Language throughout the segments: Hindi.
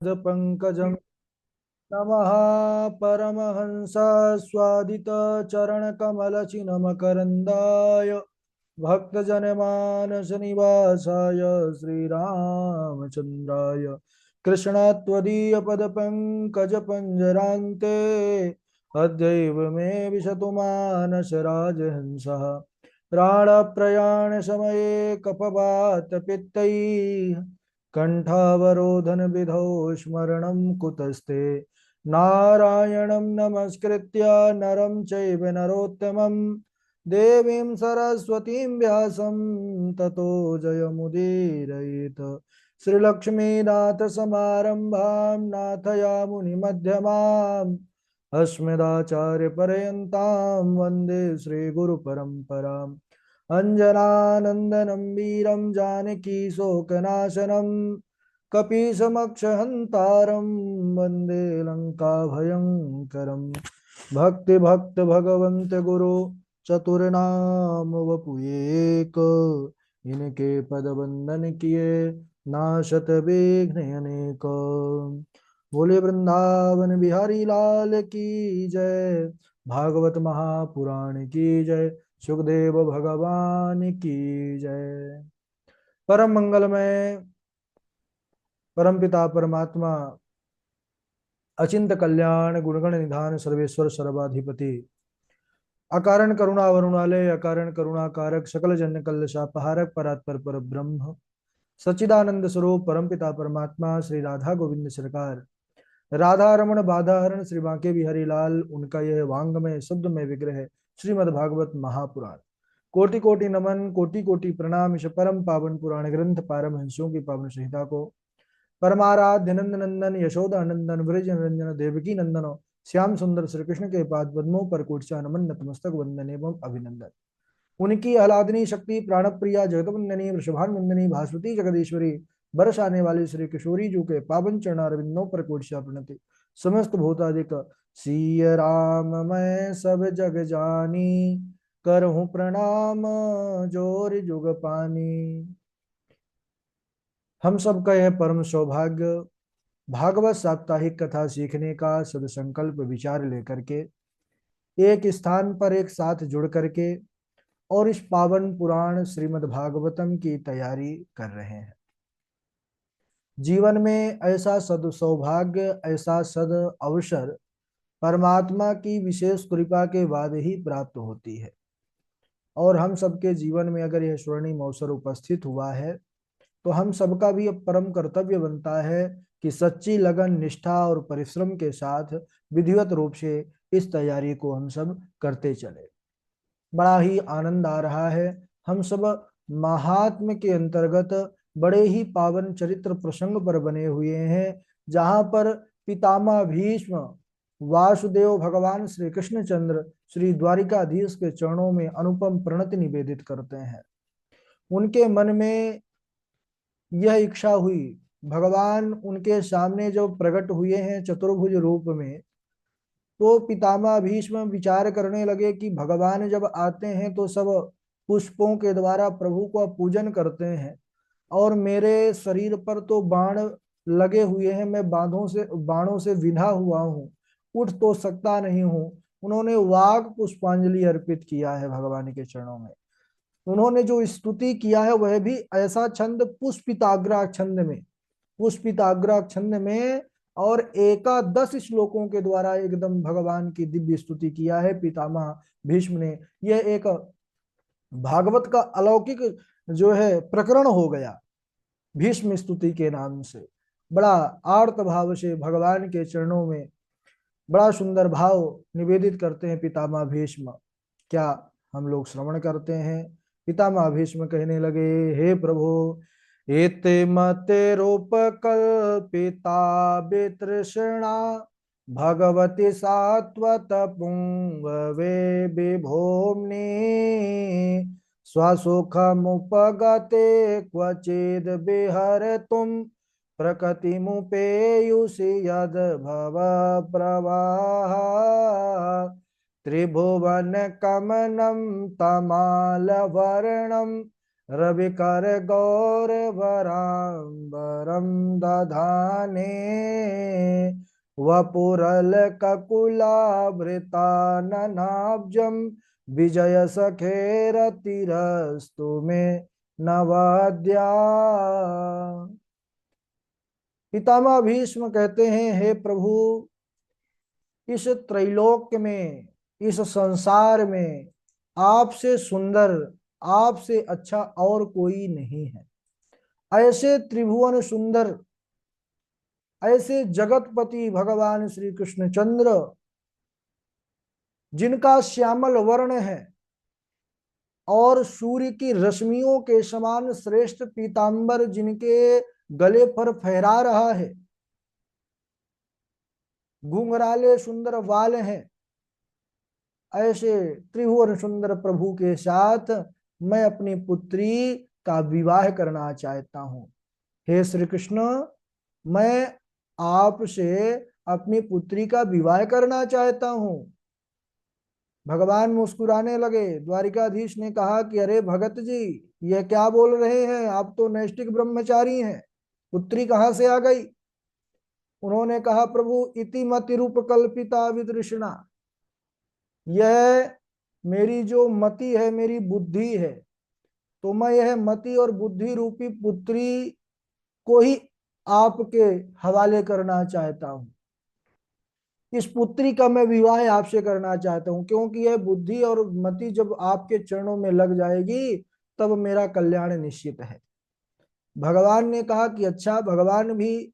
पंकजं नमः परमहंस स्वादित चरण कमल चिन्मकरंदाय भक्तजनमानस निवासाय श्रीरामचंद्राय कृष्णत्वदीय पद पंकज पंजरान्ते अद्यैव मे विशतु मानस राजहंसः प्राणप्रयाण समये कपवात पित्तैः कंठावरोधन विधौ स्मरणं कुतस्ते नारायणं नमस्कृत्य नरं चैव नरोत्तमं देवीं सरस्वतीं व्यासं ततो जयमुदीरयेत् श्रीलक्ष्मीनाथ समारंभां नाथयामुनिमध्यमाम् अस्मदाचार्यपर्यन्तां वन्दे श्रीगुरुपरम्पराम् अञ्जनानन्दनं वीरं जानकीशोकनाशनं कपीशमक्षहन्तारं वन्दे लङ्काभयङ्करम् भक्तिभक्त भगवन्त गुरु चतुर्नाम वपुएक इनके पद वंदन किए नाशत विघ्न अनेक। बोले वृंदावन बिहारी लाल की जय, भागवत महापुराण की जय, सुखदेव भगवान की जय। परम मंगलमय परमपिता परमात्मा अचिंत कल्याण गुणगण निधान सर्वेश्वर सर्वाधिपति अकारण करुणा वरुणालय अकारण करुणा कारक सकल जन कल्लशापहारक परात्पर पर ब्रह्म सच्चिदानंद स्वरूप परमपिता परमात्मा श्री राधा गोविंद सरकार राधा रमण बाधा हरण श्री बांके बिहारी लाल उनका यह वांगमय शब्द में विग्रह श्रीमद् भागवत महापुराण कोटि कोटि नमन कोटि कोटि प्रणाम इस परम पावन पुराण ग्रंथ पारमहंसों की पावन संहिता को परमाराध्य नंद नंदन यशोदा नंदन ब्रज रंजन देवकी नंदन श्याम सुंदर श्री कृष्ण के पाद पद्मों पर कोटचा नमन नतमस्तक वंदन एवं अभिनंदन। उनकी आह्लादनी शक्ति प्राणप्रिया जगतवंदनी वृषभानुवंदनी भास्वती जगदीश्वरी बरस आने वाली श्री किशोरी जी के पावन चरणारविंदों पर कोटचा प्रणति। समस्त भूतादिक सिय राम मैं सब जग जानी करहूं प्रणाम जोर जुग पानी। हम सबका यह परम सौभाग्य भागवत साप्ताहिक कथा सीखने का सदसंकल्प विचार लेकर के एक स्थान पर एक साथ जुड़ करके और इस पावन पुराण श्रीमद् भागवतम की तैयारी कर रहे हैं। जीवन में ऐसा सद सौभाग्य ऐसा सद अवसर परमात्मा की विशेष कृपा के बाद ही प्राप्त होती है और हम सबके जीवन में अगर यह स्वर्णिम अवसर उपस्थित हुआ है तो हम सबका भी अब परम कर्तव्य बनता है कि सच्ची लगन निष्ठा और परिश्रम के साथ विधिवत रूप से इस तैयारी को हम सब करते चले। बड़ा ही आनंद आ रहा है। हम सब महात्म के अंतर्गत बड़े ही पावन चरित्र प्रसंग पर बने हुए हैं जहां पर पितामह भीष्म वासुदेव भगवान श्री कृष्णचंद्र श्री द्वारिकाधीश के चरणों में अनुपम प्रणति निवेदित करते हैं। उनके मन में यह इच्छा हुई, भगवान उनके सामने जो प्रकट हुए हैं चतुर्भुज रूप में, तो पितामह भीष्म विचार करने लगे कि भगवान जब आते हैं तो सब पुष्पों के द्वारा प्रभु को पूजन करते हैं और मेरे शरीर पर तो बाण लगे हुए हैं, मैं बाणों से विंधा हुआ हूँ, उठ तो सकता नहीं हूँ। उन्होंने वाग पुष्पांजलि अर्पित किया है भगवान के चरणों में। उन्होंने जो स्तुति किया है वह भी ऐसा छंद पुष्पिताग्रा छंद में, पुष्पिताग्रा छंद में और एकादश श्लोकों के द्वारा एकदम भगवान की दिव्य स्तुति किया है पितामह भीष्म ने। यह एक भागवत का अलौकिक जो है प्रकरण हो गया भीष्म स्तुति के नाम से। बड़ा आर्त भाव से भगवान के चरणों में बड़ा सुंदर भाव निवेदित करते हैं पितामह भीष्म। क्या हम लोग श्रवण करते हैं। पितामह भीष्म कहने लगे, हे प्रभु एते मते रूपकल्पिता वितृष्णा भगवती सात्वत पुंगवे विभोम्नि स्वसुखमुपगते क्वचिद् विहर्तुं प्रकृतिमुपेयुषि यद् भव प्रवाह त्रिभुवन कमनं तमालवर्णं रवि कर गौर वरांबरम दधाने वपुरल ककुलाभृताननाब्जम विजय सखेर तिरस्तु में नवाद्या। पितामह भीष्म कहते हैं, हे प्रभु, इस त्रैलोक्य में, इस संसार में आपसे सुंदर, आपसे अच्छा और कोई नहीं है। ऐसे त्रिभुवन सुंदर, ऐसे जगतपति भगवान श्री कृष्ण चंद्र, जिनका श्यामल वर्ण है और सूर्य की रश्मियों के समान श्रेष्ठ पीतांबर जिनके गले पर फहरा रहा है, घुंघराले सुंदर बाल हैं, ऐसे त्रिभुवन सुंदर प्रभु के साथ मैं अपनी पुत्री का विवाह करना चाहता हूं। हे श्री कृष्ण, मैं आपसे अपनी पुत्री का विवाह करना चाहता हूं। भगवान मुस्कुराने लगे। द्वारिकाधीश ने कहा कि अरे भगत जी, ये क्या बोल रहे हैं, आप तो नैष्ठिक ब्रह्मचारी हैं, पुत्री कहां से आ गई? उन्होंने कहा, प्रभु इति मति रूप कल्पिता वितृष्णा, यह मेरी जो मति है, मेरी बुद्धि है, तो मैं यह मति और बुद्धि रूपी पुत्री को ही आपके हवाले करना चाहता हूं। इस पुत्री का मैं विवाह आपसे करना चाहता हूं, क्योंकि यह बुद्धि और मति जब आपके चरणों में लग जाएगी तब मेरा कल्याण निश्चित है। भगवान ने कहा कि अच्छा। भगवान भी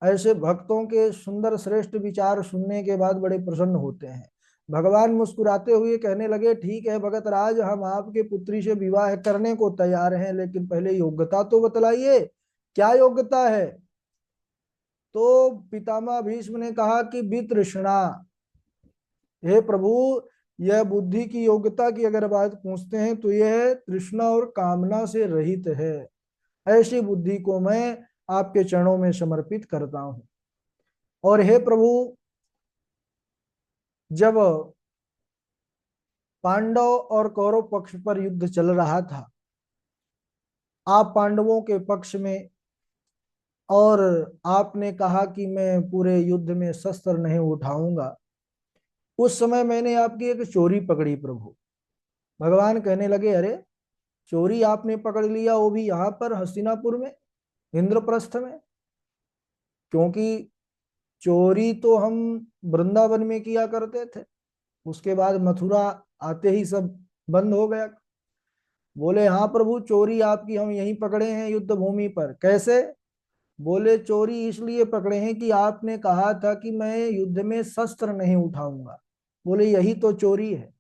ऐसे भक्तों के सुंदर श्रेष्ठ विचार सुनने के बाद बड़े प्रसन्न होते हैं। भगवान मुस्कुराते हुए कहने लगे, ठीक है भगत राज, हम आपके पुत्री से विवाह करने को तैयार हैं, लेकिन पहले योग्यता तो बतलाइए, क्या योग्यता है? तो पितामह भीष्म ने कहा कि वितृष्णा, हे प्रभु, यह बुद्धि की योग्यता की अगर बात पूछते हैं तो यह तृष्णा और कामना से रहित है। ऐसी बुद्धि को मैं आपके चरणों में समर्पित करता हूं। और हे प्रभु, जब पांडव और कौरव पक्ष पर युद्ध चल रहा था, आप पांडवों के पक्ष में, और आपने कहा कि मैं पूरे युद्ध में शस्त्र नहीं उठाऊंगा। उस समय मैंने आपकी एक चोरी पकड़ी प्रभु। भगवान कहने लगे, अरे चोरी आपने पकड़ लिया, वो भी यहाँ पर हस्तिनापुर में, इंद्रप्रस्थ में? क्योंकि चोरी तो हम वृंदावन में किया करते थे, उसके बाद मथुरा आते ही सब बंद हो गया। बोले, हाँ प्रभु, चोरी आपकी हम यहीं पकड़े हैं युद्ध भूमि पर। कैसे? बोले, चोरी इसलिए पकड़े हैं कि आपने कहा था कि मैं युद्ध में शस्त्र नहीं उठाऊंगा। बोले, यही तो चोरी है।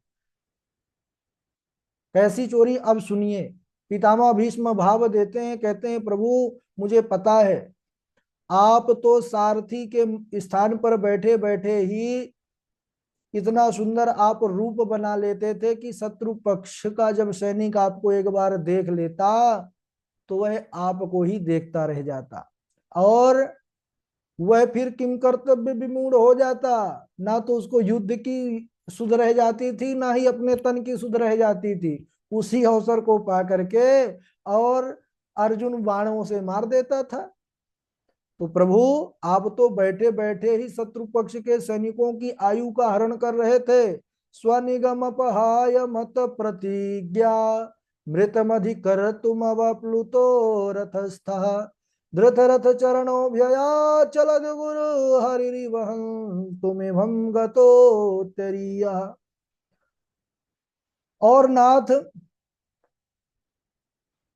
कैसी चोरी? अब सुनिए। पितामह भीष्म भाव देते हैं, कहते हैं, प्रभु मुझे पता है, आप तो सारथी के स्थान पर बैठे बैठे ही इतना सुंदर आप रूप बना लेते थे कि शत्रु पक्ष का जब सैनिक आपको एक बार देख लेता तो वह आपको ही देखता रह जाता, और वह फिर किम कर्तव्य विमूढ़ हो जाता। ना तो उसको युद्ध की सुध रह जाती थी, ना ही अपने तन की सुध रह जाती थी। उसी अवसर को पा करके और अर्जुन बाणों से मार देता था। तो प्रभु, आप तो बैठे बैठे ही शत्रु पक्ष के सैनिकों की आयु का हरण कर रहे थे। स्वनिगम अपहाय मत प्रतिज्ञा मृतमधिकर तुम अवप्लुतो रथस्थ धृतरथ चरणों भया चलद गुरु हरिवहं तुमिभं गतो तेरिया। और नाथ,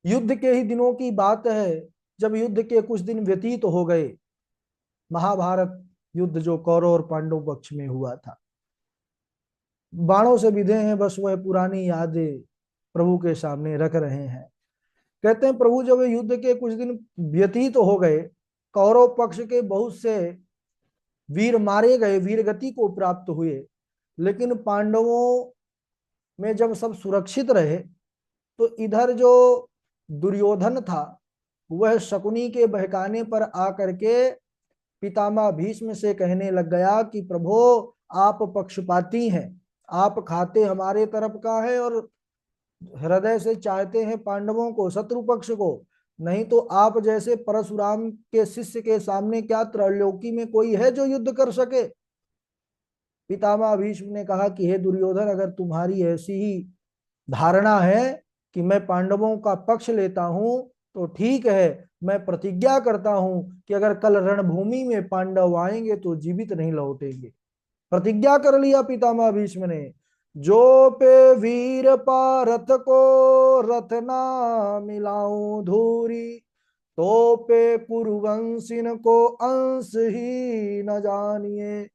युद्ध के ही दिनों की बात है, जब युद्ध के कुछ दिन व्यतीत हो गए, महाभारत युद्ध जो कौरव और पांडव पक्ष में हुआ था, बाणों से विधे हैं, बस वह पुरानी यादें प्रभु के सामने रख रहे हैं। कहते हैं, प्रभु जब युद्ध के कुछ दिन व्यतीत हो गए, कौरव पक्ष के बहुत से वीर मारे गए, वीर गति को प्राप्त हुए, लेकिन पांडवों में जब सब सुरक्षित रहे तो इधर जो दुर्योधन था वह शकुनी के बहकाने पर आकर के पितामह भीष्म से कहने लग गया कि प्रभु, आप पक्षपाती हैं, आप खाते हमारे तरफ का है और हृदय से चाहते हैं पांडवों को, शत्रु पक्ष को। नहीं तो आप जैसे परशुराम के शिष्य के सामने क्या त्रैलोकी में कोई है जो युद्ध कर सके। पितामह भीष्म ने कहा कि हे दुर्योधन, अगर तुम्हारी ऐसी ही धारणा है कि मैं पांडवों का पक्ष लेता हूं तो ठीक है। मैं प्रतिज्ञा करता हूं कि अगर कल रणभूमि में पांडव आएंगे तो जीवित नहीं लौटेंगे। प्रतिज्ञा कर लिया पितामह भीष्म ने। जो पे वीर पारथ को रथ ना मिलाऊं धूरी, तो पे कुरुवंशिन को अंश ही न जानिए।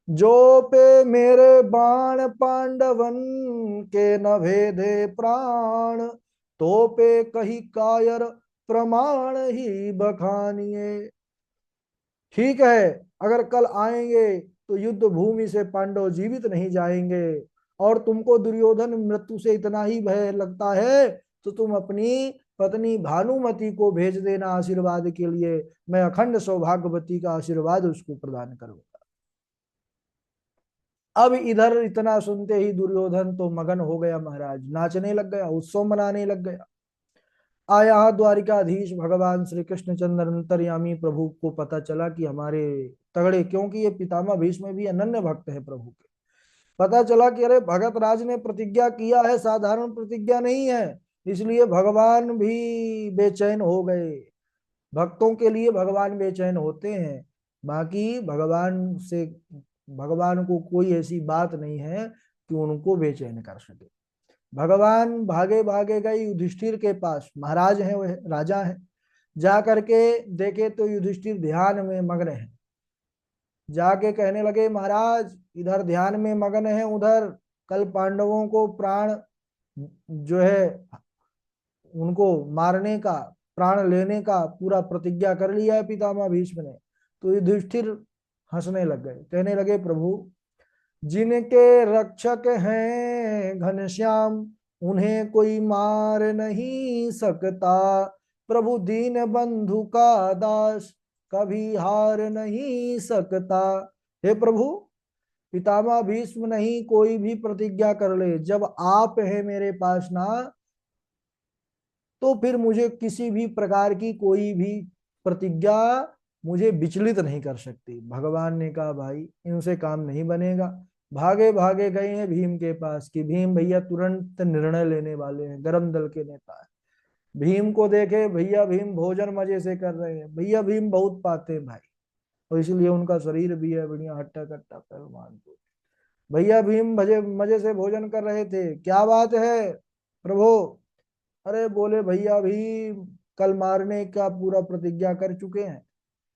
जो पे मेरे बाण पांडवन के न भेदे प्राण, तो पे कही कायर प्रमाण ही बखानिए। ठीक है, अगर कल आएंगे तो युद्ध भूमि से पांडव जीवित नहीं जाएंगे। और तुमको दुर्योधन मृत्यु से इतना ही भय लगता है तो तुम अपनी पत्नी भानुमति को भेज देना आशीर्वाद के लिए। मैं अखंड सौभाग्यवती का आशीर्वाद उसको प्रदान करूंगा। अब इधर इतना सुनते ही दुर्योधन तो मगन हो गया महाराज, नाचने लग गया, उत्सव मनाने लग गया। आया द्वारिकाधीश भगवान श्री कृष्णचंद्र अंतर्यामी प्रभु को पता चला कि हमारे तगड़े, क्योंकि ये पितामह भीष्म भी अनन्य भक्त है प्रभु के। पता चला कि अरे भगत राज ने प्रतिज्ञा किया है, साधारण प्रतिज्ञा नहीं है। इसलिए भगवान भी बेचैन हो गए। भक्तों के लिए भगवान बेचैन होते हैं, बाकी भगवान को कोई ऐसी बात नहीं है कि उनको बेचैन कर सके। भगवान भागे भागे गए युधिष्ठिर के पास, महाराज हैं वह, राजा हैं। जा करके देखे तो युधिष्ठिर ध्यान में मग्न है। जाके कहने लगे महाराज इधर ध्यान में मग्न है, उधर कल पांडवों को प्राण जो है उनको मारने का, प्राण लेने का पूरा प्रतिज्ञा कर लिया है पितामह भीष्म ने। तो युधिष्ठिर हंसने लग गए, कहने लगे प्रभु, जिनके रक्षक हैं घनश्याम उन्हें कोई मार नहीं सकता। प्रभु दीन बंधु का दास कभी हार नहीं सकता। हे प्रभु, पितामह भीष्म नहीं कोई भी प्रतिज्ञा कर ले, जब आप हैं मेरे पास ना, तो फिर मुझे किसी भी प्रकार की कोई भी प्रतिज्ञा मुझे विचलित नहीं कर सकती। भगवान ने कहा भाई इनसे काम नहीं बनेगा। भागे भागे गए हैं भीम के पास कि भीम भैया तुरंत निर्णय लेने वाले हैं, गरम दल के नेता है। भीम को देखे भैया भीम भोजन मजे से कर रहे हैं, भैया भीम बहुत पाते हैं भाई, और इसलिए उनका शरीर भी है बढ़िया हट्टा कट्टा पहलवान को। भैया भीम मजे मजे से भोजन कर रहे थे, क्या बात है प्रभु। अरे बोले भैया भीम कल मारने का पूरा प्रतिज्ञा कर चुके हैं।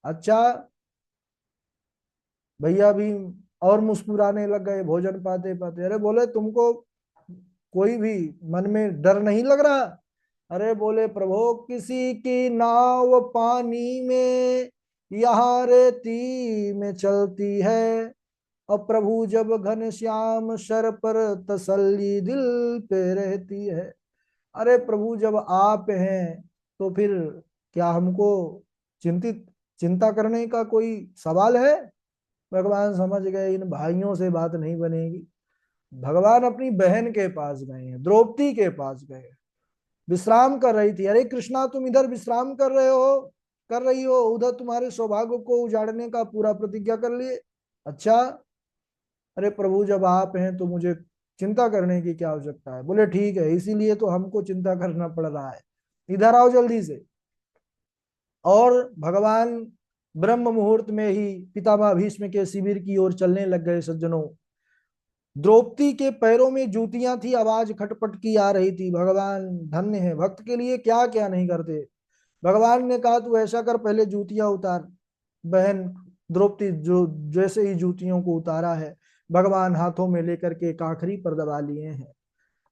अच्छा, भैया भीम और मुस्कुराने लग गए भोजन पाते पाते। अरे बोले तुमको कोई भी मन में डर नहीं लग रहा। अरे बोले प्रभु किसी की नाव पानी में, यहाँ रेती में चलती है, और प्रभु जब घनश्याम सर पर तसल्ली दिल पे रहती है। अरे प्रभु जब आप हैं तो फिर क्या हमको चिंतित चिंता करने का कोई सवाल है। भगवान समझ गए इन भाइयों से बात नहीं बनेगी। भगवान अपनी बहन के पास गए हैं, द्रौपदी के पास गए। विश्राम कर रही थी। अरे कृष्णा तुम इधर विश्राम कर रही हो, उधर तुम्हारे सौभाग्य को उजाड़ने का पूरा प्रतिज्ञा कर लिए। अच्छा, अरे प्रभु जब आप हैं तो मुझे चिंता करने की क्या आवश्यकता है। बोले ठीक है, इसीलिए तो हमको चिंता करना पड़ रहा है, इधर आओ जल्दी से। और भगवान ब्रह्म मुहूर्त में ही पितामह भीष्म के शिविर की ओर चलने लग गए। सज्जनों, द्रौपदी के पैरों में जूतियां थी, आवाज खटपट की आ रही थी। भगवान धन्य है, भक्त के लिए क्या क्या नहीं करते। भगवान ने कहा तू ऐसा कर, पहले जूतियां उतार। बहन द्रौपदी जो जैसे ही जूतियों को उतारा है, भगवान हाथों में लेकर के काखरी पर दबा लिए हैं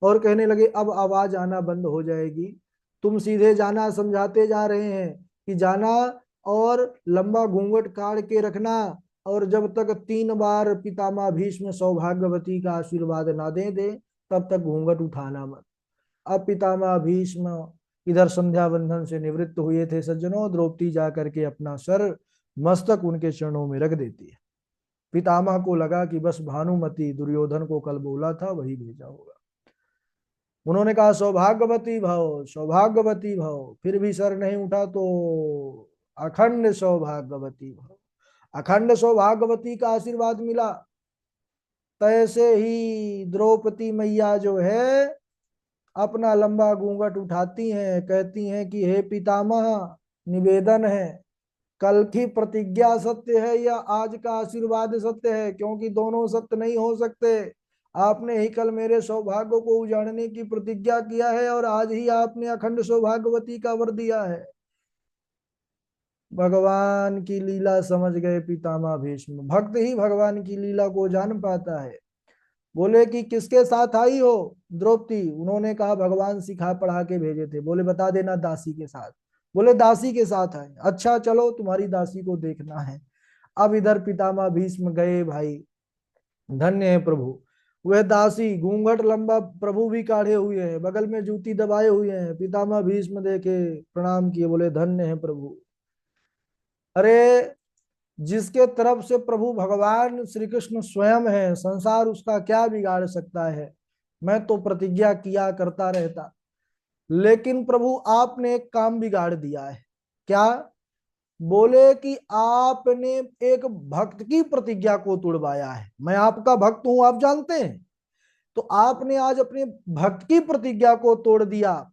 और कहने लगे अब आवाज आना बंद हो जाएगी। तुम सीधे जाना, समझाते जा रहे हैं कि जाना और लंबा घूंघट काट के रखना, और जब तक 3 बार पितामह भीष्म सौभाग्यवती का आशीर्वाद ना दे तब तक घूंघट उठाना मत। अब पितामह भीष्म इधर संध्या बंधन से निवृत्त हुए थे। सज्जनों, द्रौपदी जा करके अपना सर मस्तक उनके चरणों में रख देती है। पितामह को लगा कि बस भानुमति दुर्योधन को कल बोला था वही भेजा होगा। उन्होंने कहा सौभाग्यवती भव, सौभाग्यवती भव, फिर भी सर नहीं उठा तो अखंड सौभाग्यवती भव, अखंड सौभाग्यवती का आशीर्वाद मिला। तैसे ही द्रौपदी मैया जो है अपना लंबा घूंघट उठाती हैं, कहती हैं कि हे पितामह, निवेदन है, कल की प्रतिज्ञा सत्य है या आज का आशीर्वाद सत्य है, क्योंकि दोनों सत्य नहीं हो सकते। आपने ही कल मेरे सौभाग्य को उजाड़ने की प्रतिज्ञा किया है और आज ही आपने अखंड सौभाग्यवती का वर दिया है। भगवान की लीला समझ गए पितामह भीष्म, भक्त ही भगवान की लीला को जान पाता है। बोले कि किसके साथ आई हो द्रौपदी? उन्होंने कहा भगवान सिखा पढ़ा के भेजे थे। बोले बता देना दासी के साथ। बोले दासी के साथ आए, अच्छा चलो तुम्हारी दासी को देखना है। अब इधर पितामह भीष्म गए भाई, धन्य है प्रभु। वह दासी घूंघट लंबा प्रभु भी काढ़े हुए हैं, बगल में जूती दबाए हुए हैं। पितामह भीष्म देखे, प्रणाम किए, बोले धन्य है प्रभु। अरे जिसके तरफ से प्रभु भगवान श्री कृष्ण स्वयं है, संसार उसका क्या बिगाड़ सकता है। मैं तो प्रतिज्ञा किया करता रहता, लेकिन प्रभु आपने एक काम बिगाड़ दिया है। क्या? बोले कि आपने एक भक्त की प्रतिज्ञा को तोड़वाया है। मैं आपका भक्त हूं, आप जानते हैं, तो आपने आज अपने भक्त की प्रतिज्ञा को तोड़ दिया,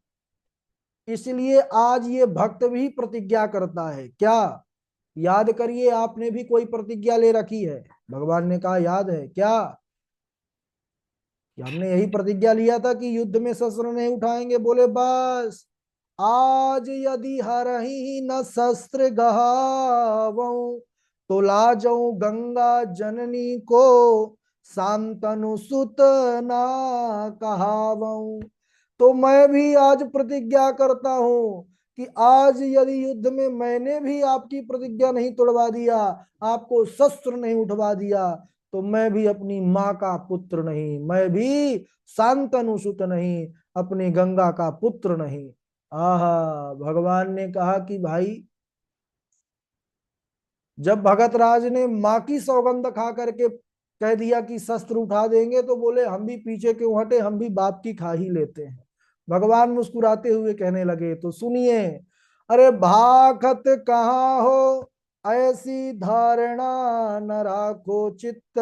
इसलिए आज ये भक्त भी प्रतिज्ञा करता है। क्या? याद करिए, आपने भी कोई प्रतिज्ञा ले रखी है। भगवान ने कहा याद है। क्या? कि हमने यही प्रतिज्ञा लिया था कि युद्ध में शस्त्र नहीं उठाएंगे। बोले बस, आज यदि हरही न शस्त्र गहावऊं, तो लाजऊं गंगा जननी को शांतनु सुत ना कहावऊं। तो मैं भी आज प्रतिज्ञा करता हूं कि आज यदि युद्ध में मैंने भी आपकी प्रतिज्ञा नहीं तोड़वा दिया, आपको शस्त्र नहीं उठवा दिया, तो मैं भी अपनी माँ का पुत्र नहीं, मैं भी शांतनु सुत नहीं, अपनी गंगा का पुत्र नहीं। आहा, भगवान ने कहा कि भाई, जब भगत राज ने माँ की सौगंध खा करके कह दिया कि शस्त्र उठा देंगे, तो बोले हम भी पीछे क्यों हटे, हम भी बाप की खा ही लेते हैं। भगवान मुस्कुराते हुए कहने लगे, तो सुनिए, अरे भाखत कहाँ हो, ऐसी धारणा न राखो चित्त,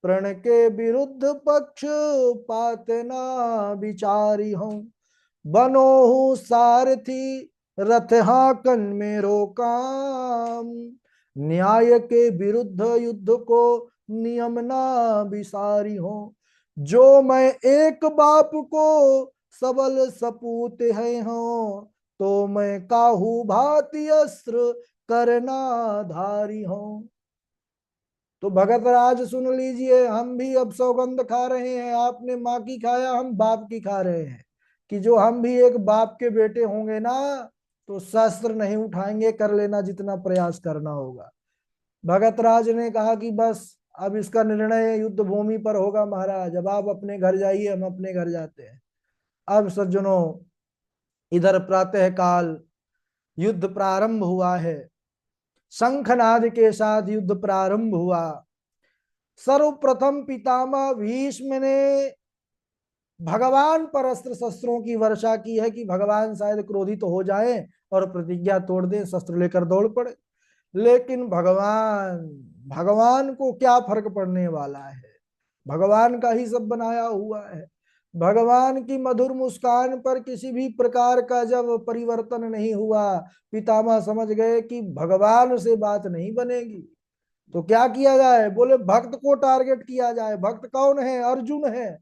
प्रण के विरुद्ध पक्ष पात ना विचारी हूं, बनो सारथी रथ हाकन मेरो काम, न्याय के विरुद्ध युद्ध को नियम ना विसारी हो, जो मैं एक बाप को सबल सपूत है हूं, तो मैं काहू भांति अस्त्र करना धारी हूं। तो भगत राज सुन लीजिए, हम भी अब सौगंध खा रहे हैं, आपने माँ की खाया, हम बाप की खा रहे हैं, कि जो हम भी एक बाप के बेटे होंगे ना, तो शस्त्र नहीं उठाएंगे, कर लेना जितना प्रयास करना होगा। भगत राज ने कहा कि बस अब इसका निर्णय युद्ध भूमि पर होगा महाराज, अब आप अपने घर जाइए, हम अपने घर जाते हैं। अब सज्जनों, इधर प्रातः काल युद्ध प्रारंभ हुआ है, शंखनाद के साथ युद्ध प्रारंभ हुआ। सर्वप्रथम पितामह भीष्म ने भगवान पर अस्त्र शस्त्रों की वर्षा की है कि भगवान शायद क्रोधित हो जाए और प्रतिज्ञा तोड़ दें, शस्त्र लेकर दौड़ पड़े। लेकिन भगवान, भगवान को क्या फर्क पड़ने वाला है, भगवान का ही सब बनाया हुआ है। भगवान की मधुर मुस्कान पर किसी भी प्रकार का जब परिवर्तन नहीं हुआ, पितामह समझ गए कि भगवान से बात नहीं बनेगी। तो क्या किया जाए? बोले भक्त को टारगेट किया जाए। भक्त कौन है? अर्जुन है।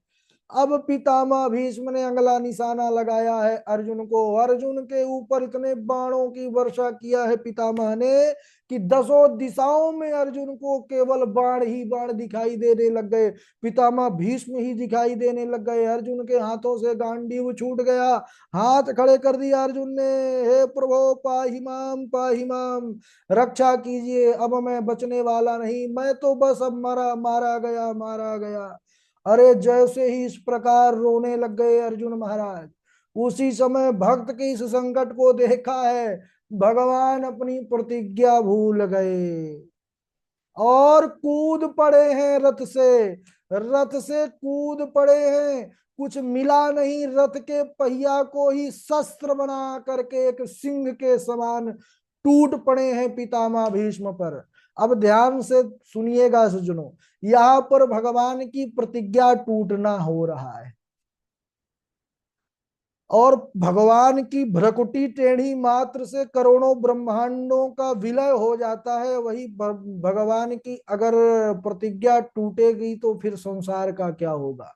अब पितामह भीष्म ने अगला निशाना लगाया है अर्जुन को। अर्जुन के ऊपर इतने बाणों की वर्षा किया है पितामह ने कि दसों दिशाओं में अर्जुन को केवल बाण ही बाण दिखाई देने लग गए। पितामह भीष्म ही दिखाई देने लग गए। अर्जुन के हाथों से गांडीव छूट गया। हाथ खड़े कर दिया अर्जुन ने, हे प्रभु पाहि माम, रक्षा कीजिए, अब मैं बचने वाला नहीं, मैं तो बस अब मारा मारा गया, मारा गया। अरे जैसे ही इस प्रकार रोने लग गए अर्जुन महाराज, उसी समय भक्त के इस संकट को देखा है, भगवान अपनी प्रतिज्ञा भूल गए और कूद पड़े हैं रथ से, रथ से कूद पड़े हैं। कुछ मिला नहीं, रथ के पहिया को ही शस्त्र बना करके एक सिंह के समान टूट पड़े हैं पितामह भीष्म पर। अब ध्यान से सुनिएगा सज्जनों, यहाँ पर भगवान की प्रतिज्ञा टूटना हो रहा है, और भगवान की भ्रकुटी टेढ़ी मात्र से करोड़ों ब्रह्मांडों का विलय हो जाता है। वही भगवान की अगर प्रतिज्ञा टूटेगी तो फिर संसार का क्या होगा।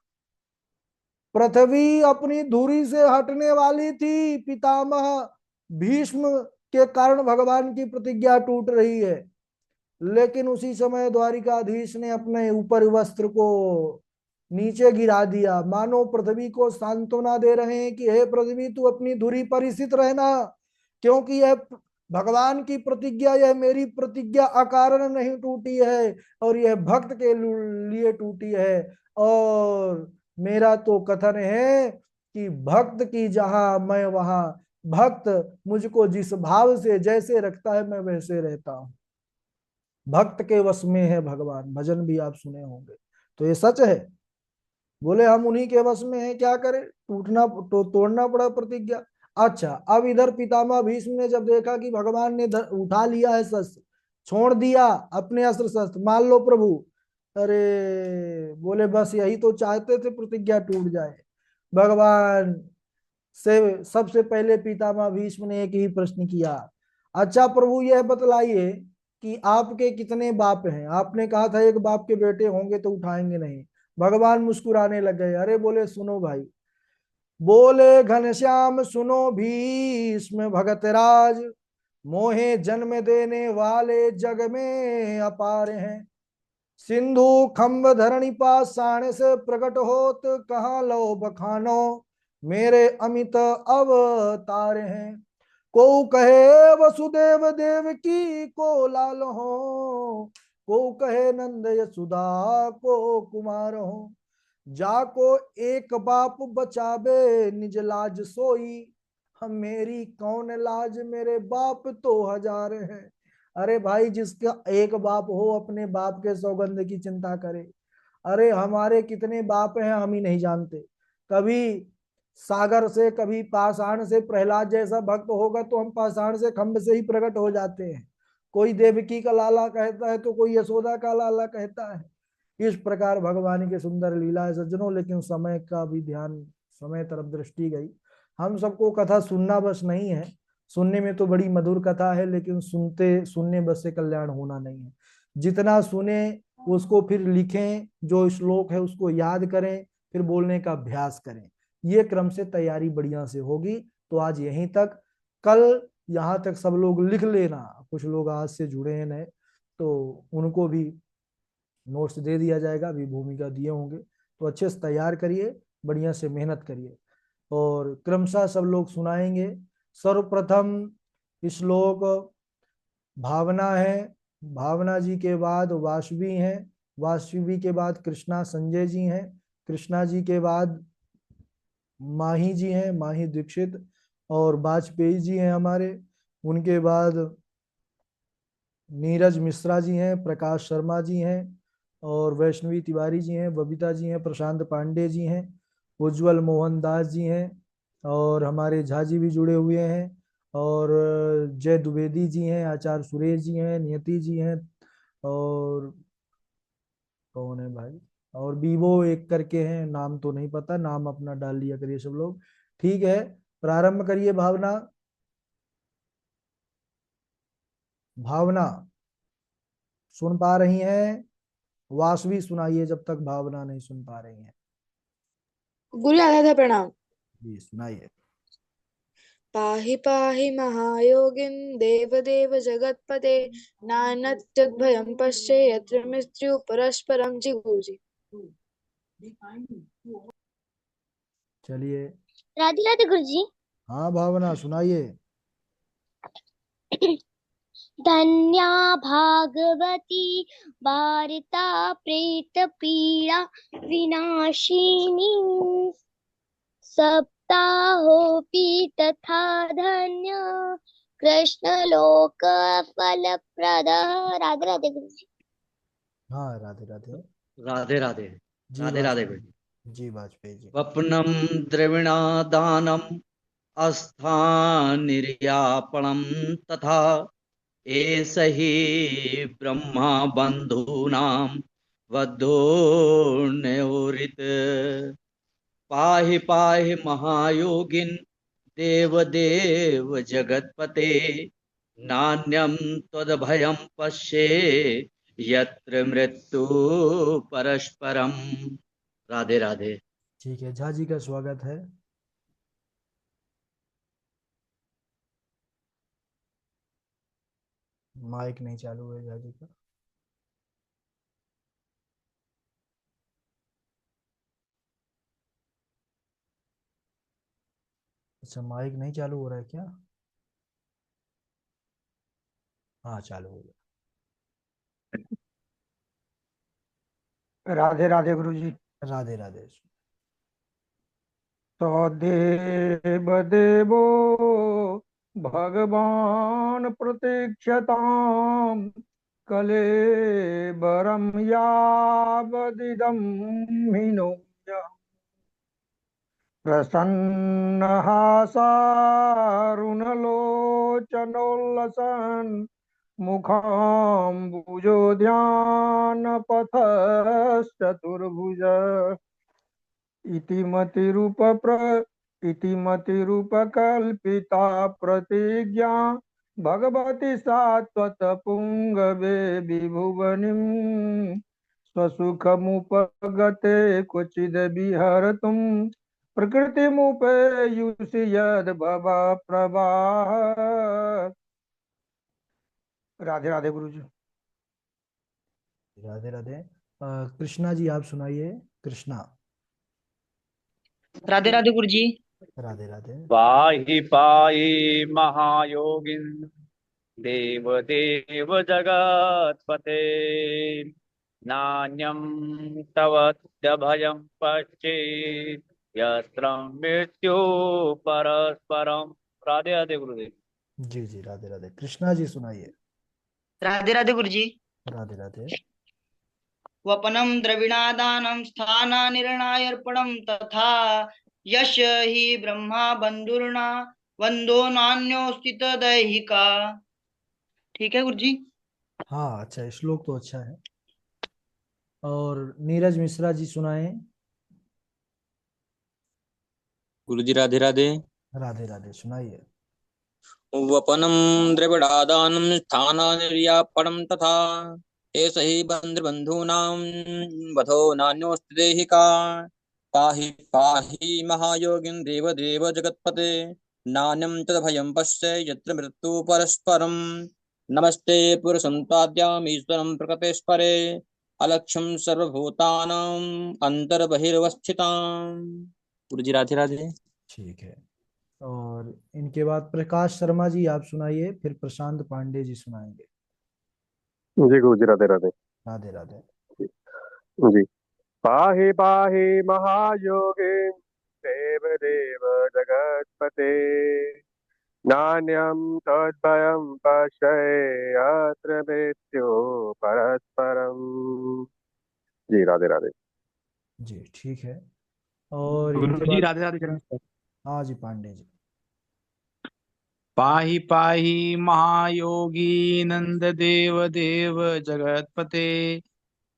पृथ्वी अपनी धुरी से हटने वाली थी, पितामह भीष्म के कारण भगवान की प्रतिज्ञा टूट रही है। लेकिन उसी समय द्वारिकाधीश ने अपने ऊपर वस्त्र को नीचे गिरा दिया, मानो पृथ्वी को सांत्वना दे रहे हैं कि हे पृथ्वी, तू अपनी धुरी पर स्थित रहना, क्योंकि यह भगवान की प्रतिज्ञा, यह मेरी प्रतिज्ञा अकारण नहीं टूटी है, और यह भक्त के लिए टूटी है। और मेरा तो कथन है कि भक्त की जहां मैं वहां, भक्त मुझको जिस भाव से जैसे रखता है मैं वैसे रहता हूं। भक्त के वश में है भगवान, भजन भी आप सुने होंगे, तो ये सच है। बोले हम उन्हीं के वश में हैं, क्या करें, टूटना तो तोड़ना पड़ा प्रतिज्ञा। अच्छा, अब इधर पितामह भीष्म ने जब देखा कि भगवान ने उठा लिया है शस्त्र, छोड़ दिया अपने अस्त्र शस्त्र, मान लो प्रभु, अरे बोले बस यही तो चाहते थे, प्रतिज्ञा टूट जाए। भगवान से सबसे पहले पितामह भीष्म ने एक ही प्रश्न किया, अच्छा प्रभु यह बतलाइए कि आपके कितने बाप हैं। आपने कहा था एक बाप के बेटे होंगे तो उठाएंगे नहीं। भगवान मुस्कुराने लग गए, अरे बोले सुनो भाई, बोले घनश्याम सुनो भीष्म भगतराज, मोहे जन्म देने वाले जग में अपार हैं। सिंधु खम्ब धरणी पाषाण से प्रकट होत, कहाँ लो बखानो, मेरे अमित अवतार हैं। को कहे वसुदेव देव की को लाल हो, को कहे नंद यशोदा को कुमार हो। जाको एक बाप बचावे निज लाज सोई, हम मेरी कौन लाज मेरे बाप तो हजार हैं। अरे भाई, जिसका एक बाप हो अपने बाप के सौगंध की चिंता करे। अरे हमारे कितने बाप हैं हम ही नहीं जानते। कभी सागर से, कभी पाषाण से, प्रहलाद जैसा भक्त होगा तो हम पाषाण से खंभ से ही प्रकट हो जाते हैं। कोई देवकी का लाला कहता है तो कोई यशोदा का लाला कहता है। इस प्रकार भगवान की सुंदर लीला है सज्जनों, लेकिन समय का भी ध्यान, समय तरफ दृष्टि गई। हम सबको कथा सुनना बस नहीं है, सुनने में तो बड़ी मधुर कथा है, लेकिन सुनते सुनने बस से कल्याण होना नहीं है। जितना सुने उसको फिर लिखें, जो श्लोक है उसको याद करें, फिर बोलने का अभ्यास करें। ये क्रम से तैयारी बढ़िया से होगी। तो आज यहीं तक, कल यहाँ तक सब लोग लिख लेना। कुछ लोग आज से जुड़े हैं नए, तो उनको भी नोट्स दे दिया जाएगा, अभी भूमिका दिए होंगे, तो अच्छे से तैयार करिए, बढ़िया से मेहनत करिए, और क्रमशः सब लोग सुनाएंगे। सर्वप्रथम श्लोक भावना है, भावना जी के बाद वासवी हैं, वासवी के बाद कृष्णा संजय जी हैं, कृष्णा जी के बाद माही जी हैं, माही दीक्षित, और वाजपेयी जी हैं हमारे, उनके बाद नीरज मिश्रा जी हैं, प्रकाश शर्मा जी हैं, और वैष्णवी तिवारी जी हैं, बबीता जी हैं, प्रशांत पांडे जी हैं, उज्जवल मोहन दास जी हैं, और हमारे झा जी भी जुड़े हुए हैं, और जय द्विवेदी जी हैं, आचार्य सुरेश जी हैं, नियति जी हैं, और कौन है भाई, और बीवो एक करके हैं, नाम तो नहीं पता, नाम अपना डाल लिया करिए सब लोग। ठीक है, प्रारंभ करिए। भावना, भावना सुन पा रही हैं? वासवी सुनाइए जब तक भावना नहीं सुन पा रही हैं। गुरु राधा प्रणाम। जी सुनाइए। पाहि पाहि महायोगिन देवदेव जगतपते, नान्यज्जगभयं पश्ये यत्र मृत्यु परस्परं जिगुषि। चलिए। राधे राधे गुरु जी। हाँ भावना सुनाइए। धन्या भागवती वार्ता प्रेत पीड़ा विनाशिनी, सप्ताहोऽपि तथा धन्य कृष्ण लोक फल प्रदः। राधे राधे गुरु जी। हाँ राधे राधे। राधे राधे। जी राधे राधे वासवी, गुरु जी। जी वाजपेयी जी। वपनम द्रविणादानम अस्थानिर्यापणम तथा एष हि ब्रह्मा बंधूनां वधोर्नयोरित। पाहि पाहि महायोगिन देवदेव जगत्पते, नान्यं त्वदभयं पश्ये यत्र मृत्यु परस्परम। राधे राधे। ठीक है, झा जी का स्वागत है। माइक नहीं चालू है झा जी का। अच्छा, माइक नहीं चालू हो रहा है क्या? हाँ, चालू हो गया। राधे राधे गुरु जी। राधे राधे। सदेव देवो भगवान प्रतीक्षताम् कलेबरं यावदिदं हिनोम्य प्रसन्नः सारुणलोचनोल्लसन् मुखाम्बुजोद्यानपथश्चतुर्भुज इति मतिरूपकल्पिता प्रतिज्ञा भगवती सात्वतपुङ्गवे विभुवनिं स्वसुखमुपगते क्वचिद् विहर्तुं प्रकृतिमुपयुषि यद्भव प्रवाह। राधे राधे गुरु जी। राधे राधे। कृष्णा जी आप सुनाइए। कृष्णा। राधे राधे गुरु जी। राधे राधे। पाहि पाहि महायोगिन देव देव जगत्पते, नान्यं तव भयं पश्येत् यत्र मृत्यु परस्परम। राधे राधे गुरुदेव। जी जी, राधे राधे। कृष्णा जी सुनाइए। राधे राधे गुरु जी। राधे राधे। वपनम द्रविणादानं स्थानानिर्णायर्पणं तथा यश हि ब्रह्मा बंधुर्ना वंदो नान्योस्ति दैहिका। ठीक है गुरु जी। हाँ, अच्छा, श्लोक तो अच्छा है। और नीरज मिश्रा जी सुनाए। गुरु जी राधे राधे। राधे राधे, सुनाइए। वपनं द्रविडादानं स्थानानिर्यापणं तथा एष हि बन्धुबन्धूनां वधो नान्योऽस्ति देहिका। पाहि पाहि महायोगिन् देवदेव जगत्पते, नान्यं तद्भयं पश्य यत्र मृत्यु परस्परम्। नमस्ते पुरुषं त्वाद्यामीश्वरं प्रकृतेश्वरे, अलक्ष्यं सर्वभूतानां अन्तर्बहिर्वस्थिताम्। गुरु जी राधे राधे। ठीक है। और इनके बाद प्रकाश शर्मा जी आप सुनाइए, फिर प्रशांत पांडे जी सुनाएंगे। जी गुरु जी राधे राधे। राधे राधे। जी। पाहि पाहि महायोगे देव देव जगत्पते, नान्यं तद्भयं पश्ये यत्र मृत्यु परस्परम्। जी राधे राधे। जी ठीक है। और गुरु इनके जी बाद राधे राधे चरण। हाँ जी, पांडे जी। पाहि पाहि महायोगी नंद देव देव जगत्पते,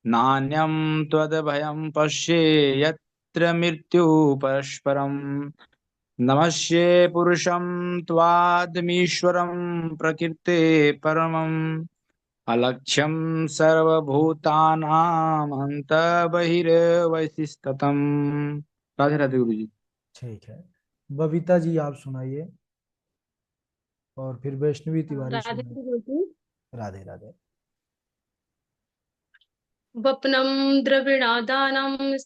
नान्यं त्वद्भयं पश्ये यत्र मृत्यु परस्परम्। नमस्ये पुरुषं त्वादमीश्वरं प्रकृते परमम्, अलक्ष्यं सर्वभूतानां बहिर्वसिस्ततम्। राधे राधे गुरु जी। ठीक है। बबीता जी आप सुनाइए। और फिर वैष्णवी तिवारी राधे सुनाइए। राधे गुरु जी। राधे राधे। वपनं द्रविणादानं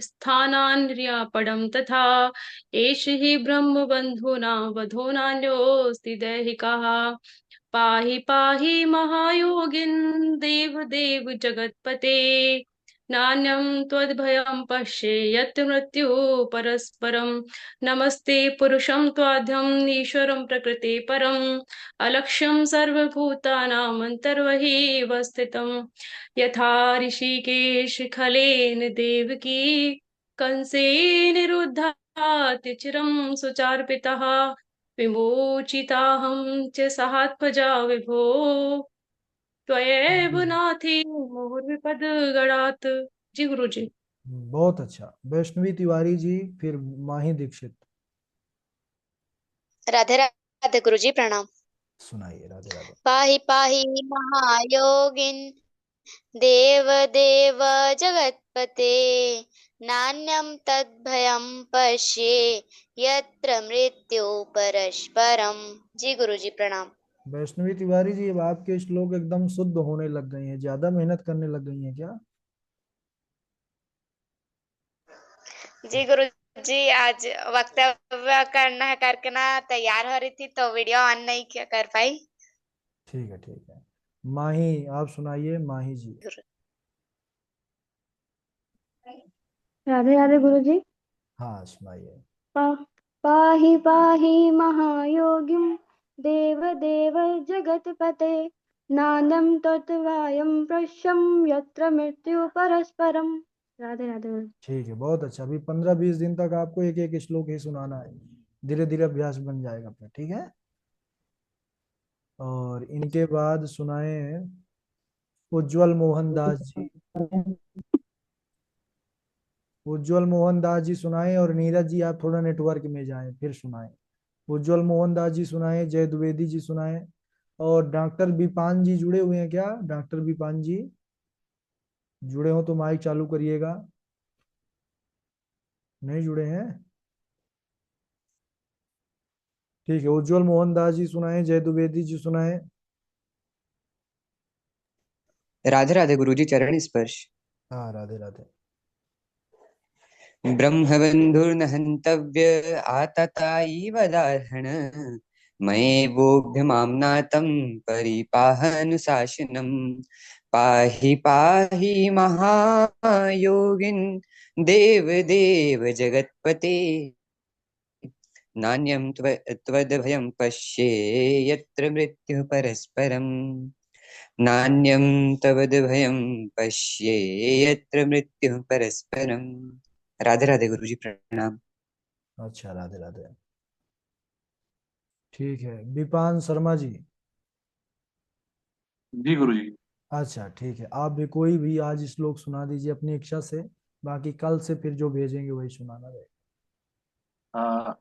स्थानान्र्यापणं तथा एष हि ब्रह्मबन्धूना वधो नान्योऽस्ति दैहिकः। पाहि पाहि महायोगिन् देव देव जगत्पते, नान्यं त्वद्भयं पश्ये यत्र मृत्युः परस्परं नमस्ते पुरुषं त्वाद्यम् ईश्वरं प्रकृते परम् अलक्ष्यं सर्वभूतानां अन्तर्बहिः स्थितं यथा ऋषिकेश खलेन देवकी कंसेन चिरं सुचार्पितः विमोचिताहं च सहात्मजा विभो त्वयैव नाथे मुहुर्विपदगणात्। जी गुरु जी। बहुत अच्छा। वैष्णवी तिवारी जी, फिर माही दीक्षित। राधे राधे गुरुजी प्रणाम। सुनाइए। राधे राधे। पाहि पाहि महायोगिन देव देव जगत्पते नान्यं तद्भयं पश्ये यत्र मृत्यु परस्परम। जी गुरुजी प्रणाम। वैष्णवी तिवारी जी, अब आपके श्लोक एकदम शुद्ध होने लग गए हैं, ज्यादा मेहनत करने लग गई हैं क्या? जी गुरुजी आज वक्तव्य करना करके ना तैयार हो रही थी तो वीडियो ऑन नहीं कर पाई। ठीक है ठीक है। माही, आप सुनाइए माही जी। राधे राधे गुरु जी। हाँ सुनाइए। पाहि पाहि महायोगिं देव देव जगत्पते नानं तत्त्वायं प्रश्यं यत्र मृत्यु परस्परम। राधे राधे गुरु। ठीक है, बहुत अच्छा। अभी 15-20 दिन तक आपको एक एक श्लोक ही सुनाना है, धीरे धीरे अभ्यास बन जाएगा अपना, ठीक है। और इनके बाद सुनाए उज्जवल मोहन दास जी। उज्जवल मोहन दास जी सुनाए, और नीरज जी आप थोड़ा नेटवर्क में जाएं फिर सुनाए। उज्जवल मोहन दास जी सुनाए, जय द्विवेदी जी सुनाए। और डॉक्टर विपान जी जुड़े हुए हैं क्या? डॉक्टर विपान जी जुड़े हो तो माइक चालू करिएगा। नहीं जुड़े हैं? ठीक है, उज्जवल मोहन दास जी सुनाए, जय द्विवेदी जी सुनाए। राधे राधे गुरुजी। चरण स्पर्श। हाँ राधे राधे। ब्रह्मबन्धुर्न हन्तव्य आततायि वदाहरण मयेवोऽभ्यमाम्नातं परिपाहनुशासनम् पाहि पाहि महायोगिन् देव देव जगत्पते नान्यं त्वद्भयं पश्ये यत्र मृत्युः परस्परम् नान्यं त्वद्भयं पश्ये यत्र मृत्युः परस्परम्। राधे राधे गुरुजी प्रणाम। अच्छा राधे राधे। ठीक है, विपान शर्मा जी। जी गुरुजी। अच्छा ठीक है, आप भी कोई भी आज श्लोक सुना दीजिए अपनी इच्छा से, बाकी कल से फिर जो भेजेंगे वही सुनाना रहेगा।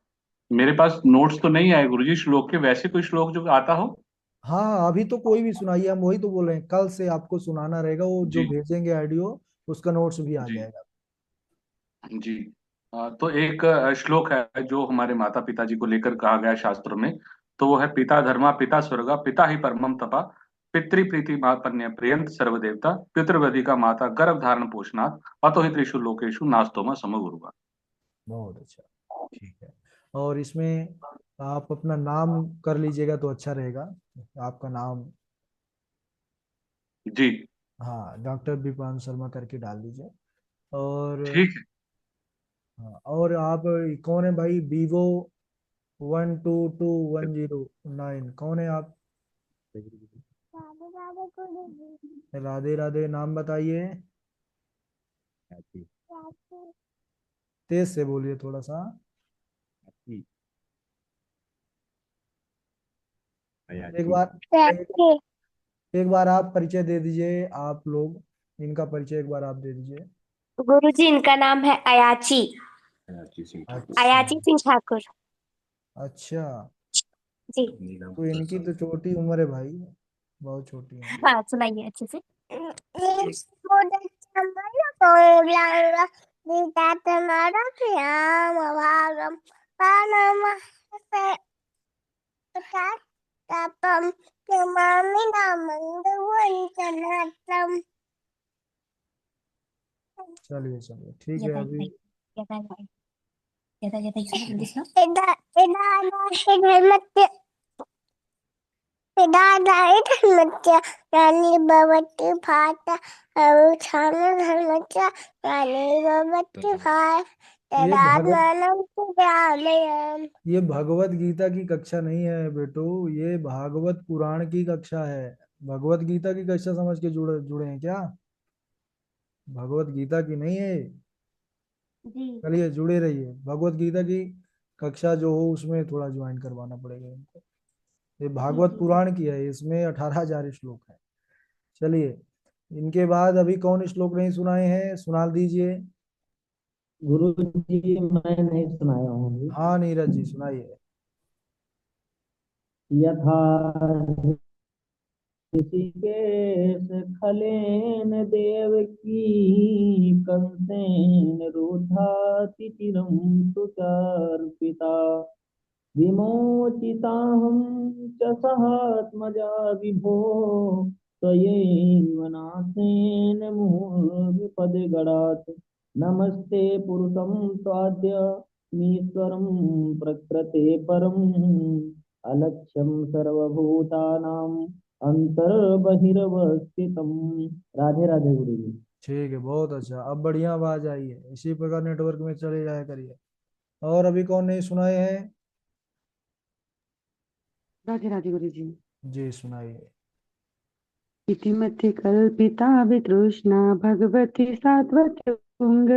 मेरे पास नोट्स तो नहीं आए गुरुजी श्लोक के, वैसे कोई श्लोक जो आता हो। हाँ अभी तो कोई भी सुनाइए, हम वही तो बोल रहे हैं, कल से आपको सुनाना रहेगा, वो जो जी भेजेंगे ऑडियो उसका नोट्स भी आ जी जाएगा। जी। तो एक श्लोक है जो हमारे माता पिता जी को लेकर कहा गया है शास्त्रों में। तो वो है, पिता धर्मा पिता स्वर्गा पिता ही परमम तपा पितृ प्रीति मापन्य प्रियंत सर्वदेवता पितृवधि का माता गर्भ धारण पोषणात् अतो ही त्रिषु लोकेषु नास्तोमा समगुरुवा। बहुत अच्छा। ठीक है, और इसमें आप अपना नाम कर लीजिएगा तो अच्छा रहेगा, आपका नाम। जी हाँ, डॉक्टर विपान शर्मा करके डाल दीजिए। और ठीक है। हाँ, और आप कौन है भाई? वीवो 122109 कौन है आप? राधे राधे, नाम बताइए। तेज से बोलिए थोड़ा सा। एक बार एक बार आप परिचय दे दीजिए, आप लोग इनका परिचय एक बार आप दे दीजिए। गुरुजी इनका नाम है अयाची। अच्छा अयाची सिंह ठाकुर। अच्छा, जी तो इनकी तो छोटी उम्र है भाई, बहुत छोटी है। हाँ सुनाइए अच्छे से। चलिए चलिए, ठीक है। अभी धर्मस्य ग्लानिर्भवति भारत धर्मस्य ग्लानिर्भवति भारत ये तदात्मानं सुधारयामि। ये भगवत गीता की कक्षा नहीं है बेटो, ये भागवत पुराण की कक्षा है। भगवत गीता की कक्षा समझ के जुड़े जुड़े हैं क्या? भगवत गीता की नहीं है। जी चलिए जुड़े रहिए, भगवत गीता की कक्षा जो हो उसमें थोड़ा ज्वाइन करवाना पड़ेगा इनको। ये भागवत पुराण की है, इसमें 18,000 श्लोक है। चलिए, इनके बाद अभी कौन श्लोक नहीं सुनाए हैं, सुना दीजिए। गुरु जी मैं नहीं सुनाया हूँ। हाँ नीरज जी सुनाइए। यथा ऋषिकेश खलेन देवकी कंसेन रुधाति चिरं सुचार्पिता विमोचिताहं च सहात्मजा विभो त्वयैव नाथेन मुहुर्विपदगणात् नमस्ते पुरुषं त्वाद्य मीश्वरं प्रकृते परम् अलक्ष्यं सर्वभूतानां अंतर्बहिर्वस्थितम्। राधे राधे गुरु जी। ठीक है, बहुत अच्छा, अब बढ़िया आवाज आई है। इसी प्रकार नेटवर्क में चले जाया करिए। और अभी कौन नहीं सुनाए हैं? राधे राधे गुरु जी। जी सुनाइए। इतिमति कल्पिता वितृष्णा भगवती सात्वत पुंग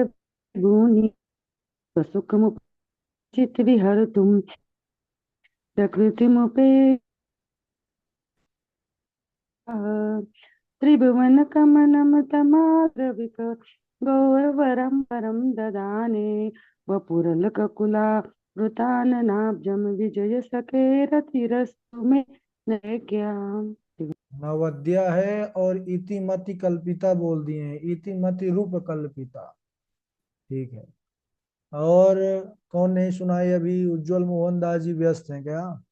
गुणी स्वसुखमुचित विहर्तुं प्रकृतिमुपे त्रिभुवन कमलं तमाग्रविक गौरवरं परं ददाने वपुरलककुला वृताननाब्जं विजय सखे रतिरस्तु मे नैक्या। नवद्या है और इतिमति कल्पिता बोल दिए हैं, इतिमति रूप कल्पिता। ठीक है। और कौन नहीं सुनाई अभी? उज्जवल मोहन दास जी व्यस्त हैं क्या?